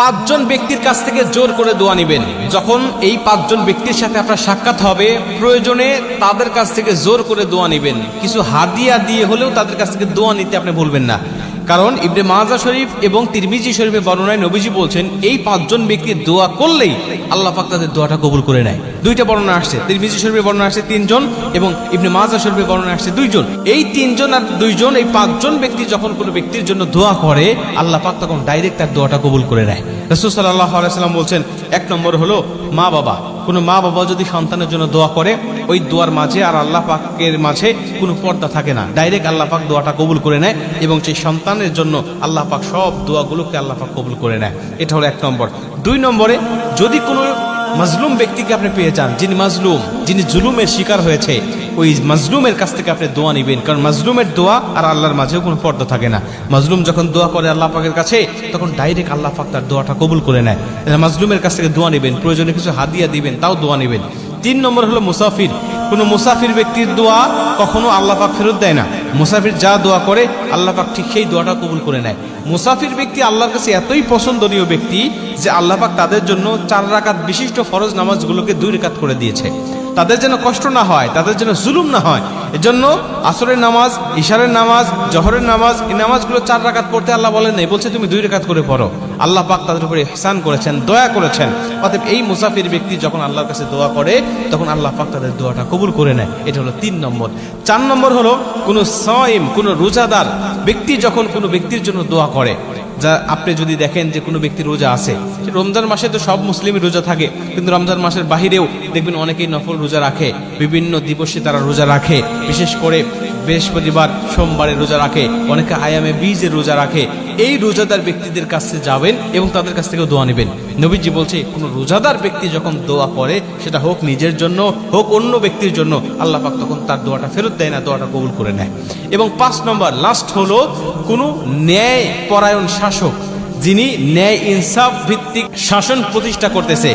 পাঁচজন ব্যক্তির কাছ থেকে জোর করে দোয়া নেবেন। যখন এই পাঁচজন ব্যক্তির সাথে আপনার সাক্ষাৎ হবে, প্রয়োজনে তাদের কাছ থেকে জোর করে দোয়া নেবেন। কিছু হাদিয়া দিয়ে হলেও তাদের কাছ থেকে দোয়া নিতে আপনি ভুলবেন না। কারণ ইবনে মাজা শরীফ এবং তিরমিজি শরীফের বর্ণনায় নবীজি বলছেন, এই পাঁচজন ব্যক্তির দোয়া করলেই আল্লাহ পাক তাদের দোয়াটা কবুল করে নেয়। দুইটা বর্ণনা আসছে, তিরমিজি শরীফের বর্ণনা আসছে 3 জন এবং ইবনে মাজা শরীফের বর্ণনা আসছে 2 জন। এই 3 জন আর 2 জন, এই 5 জন ব্যক্তি যখন কোনো ব্যক্তির জন্য দোয়া করে, আল্লাহ পাক তখন ডাইরেক্ট তার দোয়াটা কবুল করে নেয়। রাসূল সাল্লাল্লাহু আলাইহি ওয়াসাল্লাম বলছেন, 1 নম্বর হলো মা বাবা। কোনো মা বাবা যদি সন্তানের জন্য দোয়া করে, ওই দোয়ার মাঝে আর আল্লাহ পাকের মাঝে কোনো পর্দা থাকে না, ডাইরেক্ট আল্লাহ পাক দোয়াটা কবুল করে নেয় এবং সেই সন্তানের জন্য আল্লাহ পাক সব দোয়াগুলোকে আল্লাহ পাক কবুল করে নেয়। এটা হলো 1 নম্বর। 2 নম্বরে, যদি কোনো মাজলুম ব্যক্তিকে আপনি পেয়ে যান, যিনি মাজলুম, যিনি জুলুমের শিকার হয়েছে, ওই মাজলুমের কাছ থেকে আপনি দোয়া নেবেন। কারণ মাজলুমের দোয়া আর আল্লাহর মাঝেও কোনো পর্দা থাকে না। মাজলুম যখন দোয়া করে আল্লাহ পাকের কাছে, তখন ডাইরেক্ট আল্লাহ পাক তার দোয়াটা কবুল করে নেয়। মাজলুমের কাছ থেকে দোয়া নেবেন, প্রয়োজনে কিছু হাদিয়া দিবেন, তাও দোয়া নেবেন। 3 নম্বর হলো মুসাফির। কোনো মুসাফির ব্যক্তির দোয়া কখনো আল্লাহ পাক ফেরত দেয় না। মুসাফির যা দোয়া করে আল্লাহ পাক ঠিক সেই দোয়াটা কবুল করে নেয়। মুসাফির ব্যক্তি আল্লাহর কাছে এতই পছন্দনীয় ব্যক্তি যে আল্লাহ পাক তাদের জন্য 4 রাকাত বিশিষ্ট ফরজ নামাজগুলোকে 2 রাকাত করে দিয়েছে। তাদের যেন কষ্ট না হয়, তাদের যেন জুলুম না হয়, এজন্য আসরের নামাজ, ইশারের নামাজ, জহরের নামাজ, এই নামাজগুলো 4 রাকাত পড়তে আল্লাহ বলেন নাই, বলছে তুমি 2 রাকাত করে পড়ো। আল্লাহ পাক তাদের উপরে ইহসান করেছেন, দয়া করেছেন। অতএব এই মুসাফির ব্যক্তি যখন আল্লাহর কাছে দোয়া করে, তখন আল্লাহ পাক তাদের দোয়াটা কবুল করে নেয়। এটা হলো 3 নম্বর। 4 নম্বর হলো কোনো সাইম, কোনো রোজাদার ব্যক্তি যখন কোনো ব্যক্তির জন্য দোয়া করে, যা আপনি যদি দেখেন যে কোনো ব্যক্তি রোজা আছে, রমজান মাসে তো সব মুসলিমই রোজা থাকে, কিন্তু রমজান মাসের বাহিরেও দেখবেন অনেকেই নফল রোজা রাখে, বিভিন্ন দিবসে তারা রোজা রাখে, বিশেষ করে বৃহস্পতিবার, সোমবারে রোজা রাখে, অনেকে আয়ামে বীজের রোজা রাখে। এই রোজাদার ব্যক্তিদের কাছে যাবেন এবং তাদের কাছ থেকে দোয়া নেবেন। নবীজি বলছে, কোনো রোজাদার ব্যক্তি যখন দোয়া করে, সেটা হোক নিজের জন্য, হোক অন্য ব্যক্তির জন্য, আল্লাহ পাক তখন তার দোয়াটা ফেরত দেয় না, দোয়াটা কবুল করে নেয়। এবং 5 নম্বর লাস্ট হলো কোনো ন্যায় পরায়ণ শাসক, যিনি ন্যায় ইনসাফ ভিত্তিক শাসন প্রতিষ্ঠা করতেছে।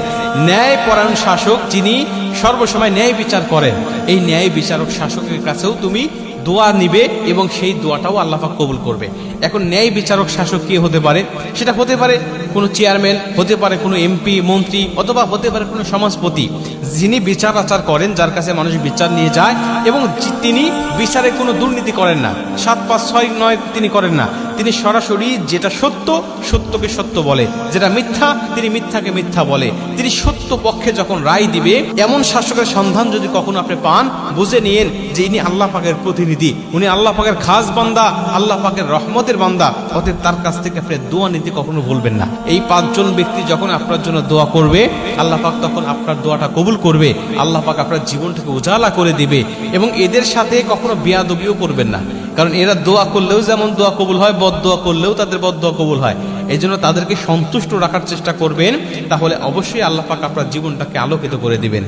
ন্যায় পরায়ণ শাসক যিনি সর্বসময় ন্যায় বিচার করেন, এই ন্যায় বিচারক শাসকের কাছেও তুমি দোয়া নিবে এবং সেই দোয়াটাও আল্লাহ পাক কবুল করবে। এখন ন্যায় বিচারক শাসক কি হতে পারে? সেটা হতে পারে কোনো চেয়ারম্যান, হতে পারে কোনো এমপি, মন্ত্রী, অথবা হতে পারে কোনো সমাজপতি, যিনি বিচার আচার করেন, যার কাছে মানুষ বিচার নিয়ে যায় এবং তিনি বিচারে কোনো দুর্নীতি করেন না, 7, 5, 6, 9 তিনি করেন না। তিনি সরাসরি যেটা সত্য, সত্যকে সত্য বলে, যেটা মিথ্যা, তিনি মিথ্যাকে মিথ্যা বলে। তিনি সত্য পক্ষে যখন রায় দিবে, এমন শাসকের সন্ধান যদি কখনো আপনি পান, বুঝে নিয়েন যে ইনি আল্লাহ পাকের প্রতিনিধি, উনি আল্লাহ পাকের খাস বান্দা, আল্লাহ পাকের রহমতের বান্দা। অতএব তার কাছ থেকে আপনি দোয়া নিতে কখনো ভুলবেন না। এই 5 জন ব্যক্তি যখন আপনার জন্য দোয়া করবে, আল্লাহ পাক তখন আপনার দোয়াটা কবুল করবে। আল্লাহ পাক আপনার জীবনটাকে উজালা করে দিবে এবং এদের সাথে কখনো বেয়াদবিও করবেন না। কারণ এরা দোয়া করলেও যেমন দোয়া কবুল হয়, বদদোয়া করলেও তাদের বদদোয়া কবুল হয়। এই জন্য তাদেরকে সন্তুষ্ট রাখার চেষ্টা করবেন, তাহলে অবশ্যই আল্লাহ পাক আপনার জীবনটাকে আলোকিত করে দিবেন।